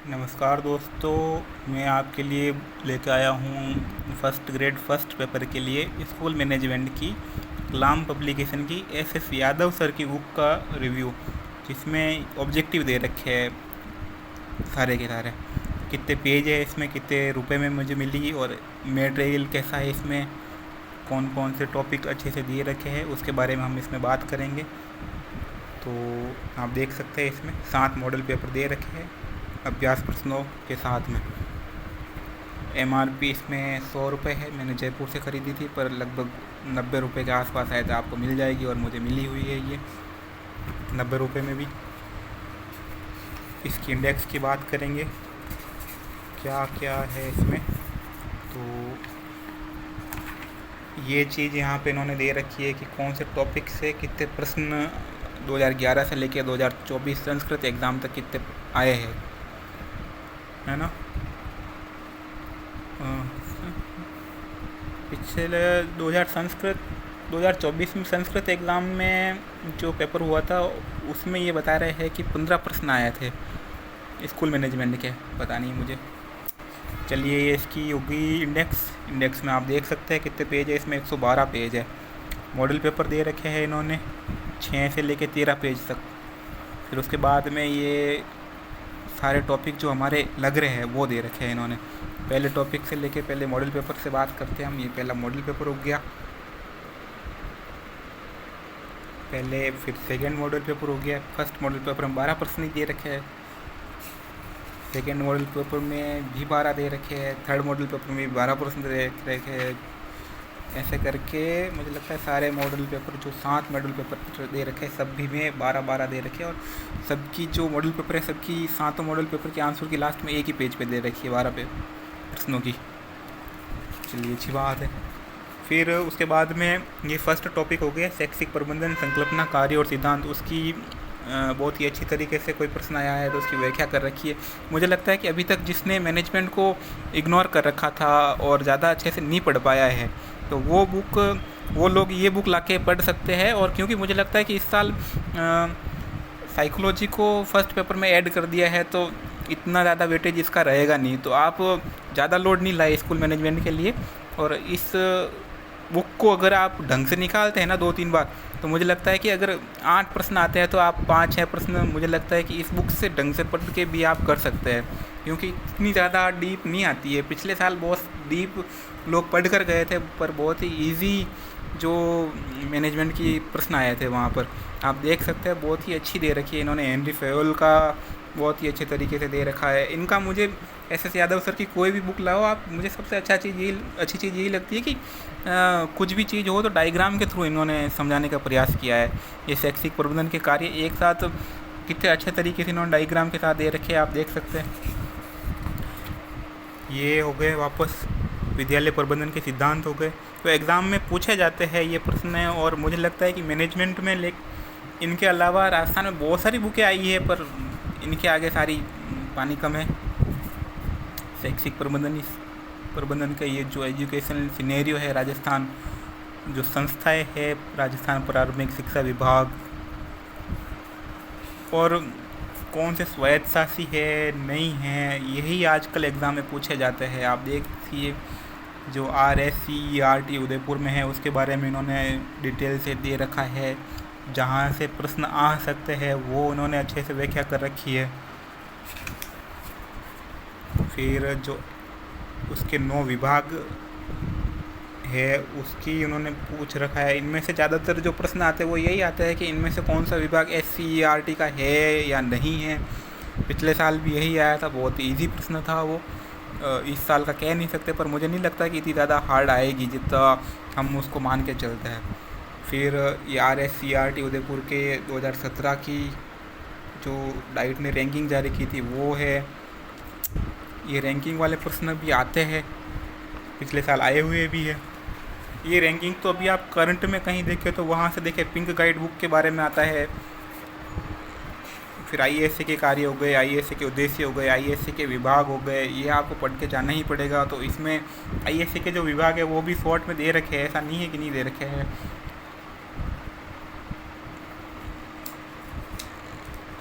नमस्कार दोस्तों, मैं आपके लिए लेकर आया हूँ फर्स्ट ग्रेड फर्स्ट पेपर के लिए स्कूल मैनेजमेंट की कलाम पब्लिकेशन की एस यादव सर की बुक का रिव्यू, जिसमें ऑब्जेक्टिव दे रखे हैं सारे के सारे। कितने पेज है इसमें, कितने रुपए में मुझे मिली और मटेरियल कैसा है इसमें, कौन कौन से टॉपिक अच्छे से दिए रखे हैं उसके बारे में हम इसमें बात करेंगे। तो आप देख सकते हैं इसमें 7 मॉडल पेपर दे रखे हैं अभ्यास प्रश्नों के साथ में। एमआरपी इसमें 100 रुपये है। मैंने जयपुर से ख़रीदी थी, पर लगभग 90 रुपये के आसपास आए थे। आपको मिल जाएगी और मुझे मिली हुई है ये 90 रुपये में भी। इसकी इंडेक्स की बात करेंगे, क्या क्या है इसमें। तो ये चीज़ यहाँ पे इन्होंने दे रखी है कि कौन से टॉपिक से कितने प्रश्न 2011 से लेकर 2024 संस्कृत एग्ज़ाम तक कितने आए हैं, है ना। पिछले 2024 में संस्कृत एग्ज़ाम में जो पेपर हुआ था उसमें ये बता रहे हैं कि 15 प्रश्न आए थे स्कूल मैनेजमेंट के। पता नहीं मुझे। चलिए, ये इसकी होगी इंडेक्स में आप देख सकते हैं कितने पेज है इसमें। 112 पेज है। मॉडल पेपर दे रखे हैं इन्होंने 6 से लेकर 13 पेज तक। फिर उसके बाद में ये सारे टॉपिक जो हमारे लग रहे हैं वो दे रखे हैं इन्होंने। पहले टॉपिक से लेके पहले मॉडल पेपर से बात करते हैं हम। ये पहला मॉडल पेपर हो गया पहले, फिर सेकंड मॉडल पेपर हो गया। फर्स्ट मॉडल पेपर में 12 प्रश्न दे रखे हैं, सेकंड मॉडल पेपर में भी 12 दे रखे हैं, थर्ड मॉडल पेपर में भी 12 प्रश्न दे रखे हैं। ऐसे करके मुझे लगता है सारे मॉडल पेपर जो 7 मॉडल पेपर दे रखे हैं सब भी में 12-12 दे रखे हैं। और सबकी जो मॉडल पेपर है सबकी 7 मॉडल पेपर के आंसर की लास्ट में एक ही पेज पे दे रखी है 12 प्रश्नों की। चलिए, अच्छी बात है। फिर उसके बाद में ये फर्स्ट टॉपिक हो गया शैक्षिक प्रबंधन, संकल्पना, कार्य और सिद्धांत। उसकी बहुत ही अच्छी तरीके से कोई प्रश्न आया है तो उसकी व्याख्या कर रखी है। मुझे लगता है कि अभी तक जिसने मैनेजमेंट को इग्नोर कर रखा था और ज़्यादा अच्छे से नहीं पढ़ पाया है तो वो लोग ये बुक लाके पढ़ सकते हैं। और क्योंकि मुझे लगता है कि इस साल साइकोलॉजी को फर्स्ट पेपर में ऐड कर दिया है तो इतना ज़्यादा वेटेज इसका रहेगा नहीं, तो आप ज़्यादा लोड नहीं लाए स्कूल मैनेजमेंट के लिए। और इस बुक को अगर आप ढंग से निकालते हैं ना 2-3 बार, तो मुझे लगता है कि अगर 8 प्रश्न आते हैं तो आप 5-6 प्रश्न मुझे लगता है कि इस बुक से ढंग से पढ़ के भी आप कर सकते हैं, क्योंकि इतनी ज़्यादा डीप नहीं आती है। पिछले साल बहुत डीप लोग पढ़ कर गए थे, पर बहुत ही ईजी जो मैनेजमेंट की प्रश्न आए थे वहाँ पर आप देख सकते हैं। बहुत ही अच्छी दे रखी है इन्होंने। हेनरी फेयोल का बहुत ही अच्छे तरीके से दे रखा है इनका। मुझे एस यादव सर की कोई भी बुक लाओ आप, मुझे सबसे अच्छी चीज़ यही लगती है कि कुछ भी चीज़ हो तो डायग्राम के थ्रू इन्होंने समझाने का प्रयास किया है। ये शैक्षिक प्रबंधन के कार्य एक साथ कितने अच्छे तरीके से इन्होंने डायग्राम के साथ दे रखे हैं, आप देख सकते हैं। ये हो गए वापस विद्यालय प्रबंधन के सिद्धांत हो गए। तो एग्ज़ाम में पूछे जाते हैं ये प्रश्न। और मुझे लगता है कि मैनेजमेंट में इनके अलावा राजस्थान में बहुत सारी बुकें आई है, पर इनके आगे सारी पानी कम है। शैक्षिक प्रबंधन का ये जो एजुकेशनल सिनेरियो है, राजस्थान जो संस्थाएं है, राजस्थान प्रारंभिक शिक्षा विभाग, और कौन से स्वायत्त शासी है नहीं है, यही आजकल एग्ज़ाम में पूछे जाते हैं। आप देखिए जो RSCERT उदयपुर में है उसके बारे में इन्होंने डिटेल से दे रखा है। जहाँ से प्रश्न आ सकते हैं वो उन्होंने अच्छे से व्याख्या कर रखी है। फिर जो उसके 9 विभाग है उसकी उन्होंने पूछ रखा है। इनमें से ज़्यादातर जो प्रश्न आते हैं वो यही आता है कि इनमें से कौन सा विभाग SCERT का है या नहीं है। पिछले साल भी यही आया था, बहुत ईजी प्रश्न था वो। इस साल का कह नहीं सकते, पर मुझे नहीं लगता कि इतनी ज़्यादा हार्ड आएगी जितना हम उसको मान के चलते हैं। फिर ये RSCERT उदयपुर के 2017 की जो डाइट ने रैंकिंग जारी की थी वो है। ये रैंकिंग वाले प्रश्न भी आते हैं, पिछले साल आए हुए भी है। ये रैंकिंग तो अभी आप करंट में कहीं देखें तो वहाँ से देखें पिंक गाइड बुक के बारे में आता है। फिर IASC के कार्य हो गए, IASC के उद्देश्य हो गए, IASC के विभाग हो गए, ये आपको पढ़ के जाना ही पड़ेगा। तो इसमें IASC के जो विभाग है वो भी शॉर्ट में दे रखे हैं, ऐसा नहीं है कि नहीं दे रखे हैं।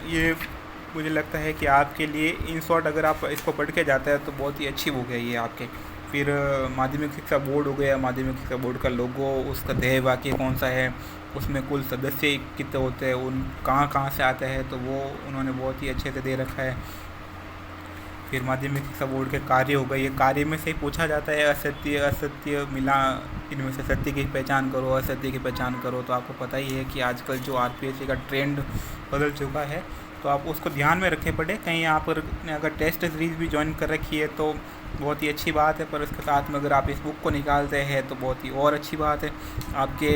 ये मुझे लगता है कि आपके लिए इन शॉर्ट अगर आप इसको पढ़ के जाते हैं तो बहुत ही अच्छी बुक है ये आपके। फिर माध्यमिक शिक्षा बोर्ड हो गया, माध्यमिक शिक्षा बोर्ड का लोगो, उसका ध्येय वाक्य कौन सा है, उसमें कुल सदस्य कितने होते हैं, उन कहाँ कहाँ से आते हैं, तो वो उन्होंने बहुत ही अच्छे से दे रखा है। फिर माध्यमिक शिक्षा बोर्ड के कार्य हो गए, ये कार्य में से ही पूछा जाता है असत्य असत्य मिला, इनमें से सत्य की पहचान करो, असत्य की पहचान करो। तो आपको पता ही है कि आजकल जो आरपीएससी का ट्रेंड बदल चुका है, तो आप उसको ध्यान में रखे पड़े। कहीं यहाँ पर अगर टेस्ट सीरीज़ भी ज्वाइन कर रखी है तो बहुत ही अच्छी बात है, पर उसके साथ में अगर आप इस बुक को निकालते हैं तो बहुत ही और अच्छी बात है। आपके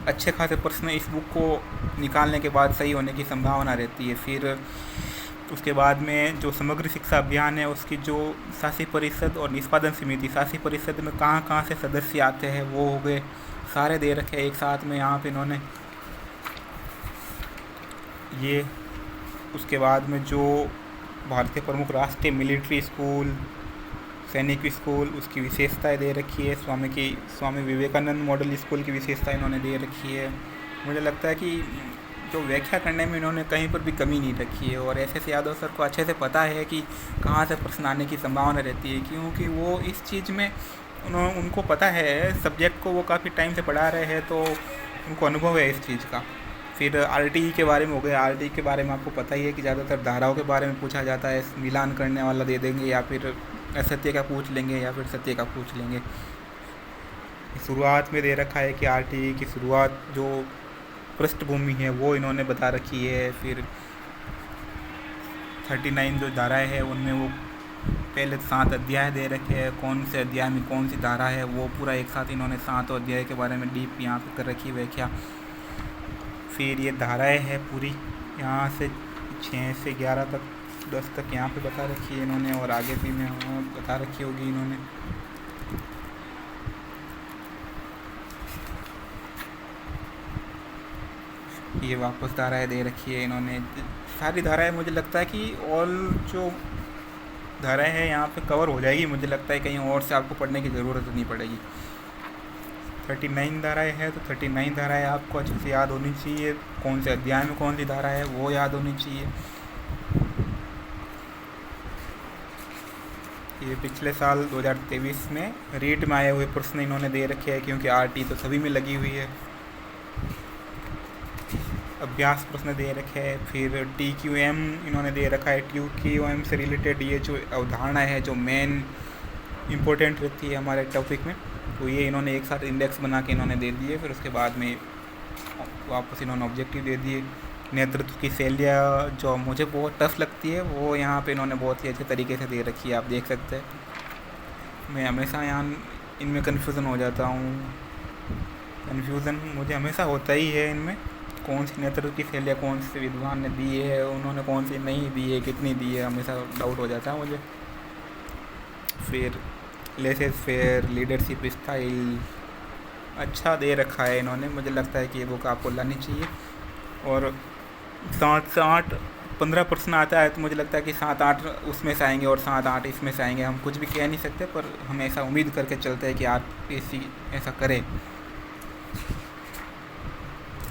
अच्छे खासे प्रश्न इस बुक को निकालने के बाद सही होने की संभावना रहती है। फिर उसके बाद में जो समग्र शिक्षा अभियान है, उसकी जो शासी परिषद और निष्पादन समिति, शासी परिषद में कहाँ कहाँ से सदस्य आते हैं वो हो गए, सारे दे रखे एक साथ में यहाँ पे इन्होंने ये। उसके बाद में जो भारतीय प्रमुख राष्ट्रीय मिलिट्री स्कूल, सैनिक स्कूल, उसकी विशेषताएं दे रखी है। स्वामी विवेकानंद मॉडल स्कूल की विशेषता इन्होंने दे रखी है। मुझे लगता है कि जो व्याख्या करने में इन्होंने कहीं पर भी कमी नहीं रखी है, और एस एस यादव सर को अच्छे से पता है कि कहाँ से प्रश्न आने की संभावना रहती है, क्योंकि वो इस चीज़ में उनको पता है, सब्जेक्ट को वो काफ़ी टाइम से पढ़ा रहे हैं, तो उनको अनुभव है इस चीज़ का। फिर आरटीई के बारे में हो गया, आरटीई के बारे में आपको पता ही है कि ज़्यादातर धाराओं के बारे में पूछा जाता है, मिलान करने वाला दे देंगे या फिर असत्य का पूछ लेंगे या फिर सत्य का पूछ लेंगे। शुरुआत में दे रखा है कि आरटीई की शुरुआत जो पृष्ठभूमि है वो इन्होंने बता रखी है। फिर 39 जो धाराएं हैं उनमें वो पहले 7 अध्याय दे रखे हैं, कौन से अध्याय में कौन सी धारा है वो पूरा एक साथ इन्होंने 7 अध्याय के बारे में डीप यहाँ पे कर रखी है व्याख्या। फिर ये धाराएं है पूरी यहाँ से 6 से 11 तक, 10 तक यहाँ पे बता रखी है इन्होंने, और आगे भी में बता रखी होगी इन्होंने। ये वापस धाराएं दे रखी है इन्होंने, सारी धाराएं। मुझे लगता है कि ऑल जो धाराएं हैं यहाँ पे कवर हो जाएगी, मुझे लगता है कहीं और से आपको पढ़ने की ज़रूरत नहीं पड़ेगी। 39 धाराएं हैं, तो 39 धाराएं आपको अच्छे से याद होनी चाहिए, कौन से अध्याय में कौन सी धारा है वो याद होनी चाहिए। ये पिछले साल 2023 में रीट में आए हुए प्रश्न इन्होंने दे रखे हैं, क्योंकि आरटी तो सभी में लगी हुई है। अभ्यास प्रश्न दे रखे हैं। फिर TQM इन्होंने दे रखा है, TQM से रिलेटेड ये जो अवधारणा है जो मेन इम्पोर्टेंट रहती है हमारे टॉपिक में, तो ये इन्होंने एक साथ इंडेक्स बना के इन्होंने दे दिए। फिर उसके बाद में वापस इन्होंने ऑब्जेक्टिव दे दिए। नेतृत्व की शैलियाँ जो मुझे बहुत टफ लगती है वो यहाँ पे इन्होंने बहुत ही अच्छे तरीके से दे रखी है, आप देख सकते हैं। मैं हमेशा यहाँ इनमें कन्फ्यूज़न हो जाता हूँ, कन्फ्यूज़न मुझे हमेशा होता ही है इनमें, कौन सी नेतृत्व की शैलियाँ कौन से विद्वान ने दी है, उन्होंने कौन सी नहीं दी है, कितनी दी है, हमेशा डाउट हो जाता है मुझे। फिर लेसेस फेयर, लीडरशिप स्टाइल अच्छा दे रखा है इन्होंने, मुझे लगता है कि ये बुक आपको लानी चाहिए। और 7 से 8 15 प्रश्न आता है, तो मुझे लगता है कि 7-8 उसमें से आएंगे और 7-8 इसमें से आएंगे। हम कुछ भी कह नहीं सकते, पर हम ऐसा उम्मीद करके चलते हैं कि आरपीएससी ऐसा करे।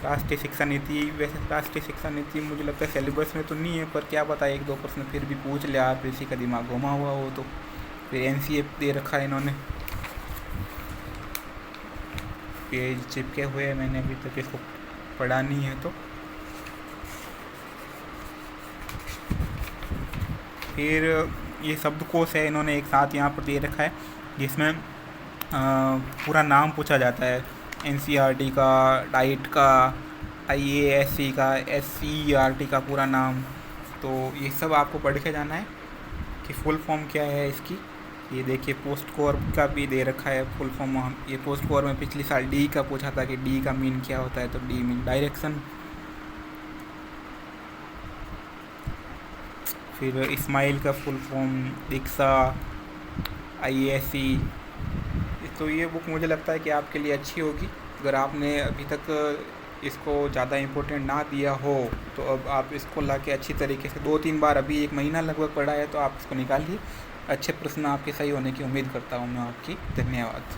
राष्ट्रीय शिक्षा नीति, वैसे राष्ट्रीय शिक्षा नीति मुझे लगता है सिलेबस में तो नहीं है, पर क्या पता 1-2 प्रश्न फिर भी पूछ ले, आरपीएससी का दिमाग घुमा हुआ हो तो। फिर एनसीए दे रखा है इन्होंने, पेज चिपके हुए हैं, मैंने अभी तक इसको पढ़ा नहीं है। तो फिर ये शब्दकोश है इन्होंने एक साथ यहाँ पर दे रखा है, जिसमें पूरा नाम पूछा जाता है, एनसीईआरटी का, डाइट का, आईएएससी का, एससीईआरटी का पूरा नाम। तो ये सब आपको पढ़ के जाना है कि फुल फॉर्म क्या है इसकी। ये देखिए पोस्ट कोर का भी दे रखा है फुल फॉर्म। ये पोस्ट कोर में पिछले साल डी का पूछा था कि डी का मीन क्या होता है, तो डी मीन डायरेक्शन। फिर इस्माइल का फुल फॉर्म दीक्षा, आईएएससी। तो ये बुक मुझे लगता है कि आपके लिए अच्छी होगी। अगर आपने अभी तक इसको ज़्यादा इम्पोर्टेंट ना दिया हो तो अब आप इसको लाके अच्छी तरीके से 2-3 बार, अभी 1 महीना लगभग पढ़ा है, तो आप इसको निकालिए। अच्छे प्रश्न आपके सही होने की उम्मीद करता हूँ मैं आपकी। धन्यवाद।